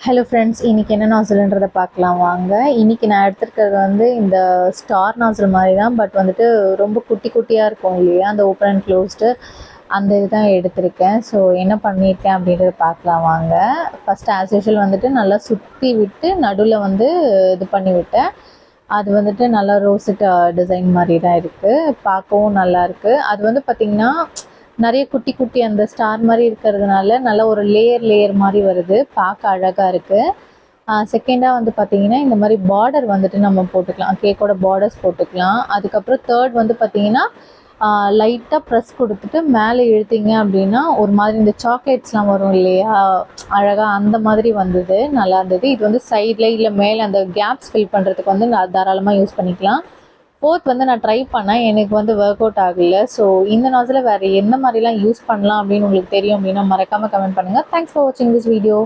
Hello friends, இன்றைக்கி என்ன நாசில்ன்றதை பார்க்கலாம் வாங்க. இன்றைக்கி நான் எடுத்துருக்கிறது வந்து இந்த ஸ்டார் நாசில் மாதிரி தான், பட் வந்துட்டு ரொம்ப குட்டி குட்டியாக இருக்கும் இல்லையா, அந்த ஓப்பன் அண்ட் க்ளோஸ்டு அந்த இதுதான் எடுத்திருக்கேன். ஸோ என்ன பண்ணியிருக்கேன் அப்படின்றத பார்க்கலாம் வாங்க. ஃபஸ்ட்டு ஆஸ் யூஷுவல் வந்துட்டு நல்லா சுற்றி விட்டு நடுவில் வந்து இது பண்ணி விட்டேன். அது வந்துட்டு நல்லா ரோசட் டிசைன் மாதிரி தான் இருக்குது, பார்க்கவும் நல்லாயிருக்கு. அது வந்து பார்த்திங்கன்னா நிறைய குட்டி குட்டி அந்த ஸ்டார் மாதிரி இருக்கிறதுனால நல்லா ஒரு லேயர் மாதிரி வருது, பார்க்க அழகாக இருக்குது. செகண்டாக வந்து பார்த்திங்கன்னா இந்த மாதிரி பார்டர் வந்துட்டு நம்ம போட்டுக்கலாம், கேக்கோட பார்டர்ஸ் போட்டுக்கலாம். அதுக்கப்புறம் தேர்ட் வந்து பார்த்திங்கன்னா லைட்டாக ப்ரெஸ் கொடுத்துட்டு மேலே இழுத்திங்க அப்படின்னா ஒரு மாதிரி இந்த சாக்லேட்ஸ்லாம் வரும் இல்லையா, அழகாக அந்த மாதிரி வந்தது, நல்லா இருந்தது. இது வந்து சைடில் இல்லை மேலே அந்த கேப்ஸ் ஃபில் பண்ணுறதுக்கு வந்து நான் தாராளமாக யூஸ் பண்ணிக்கலாம். ஃபோர்த் வந்து நான் ட்ரை பண்ணேன், எனக்கு வந்து ஒர்க் அவுட் ஆகலை. ஸோ இந்த நாசில் வேறு என்ன மாதிரிலாம் யூஸ் பண்ணலாம் அப்படின்னு உங்களுக்கு தெரியும் அப்படின்னா மறக்காமல் கமெண்ட் பண்ணுங்கள். தேங்க்ஸ் ஃபார் வாட்சிங் திஸ் வீடியோ.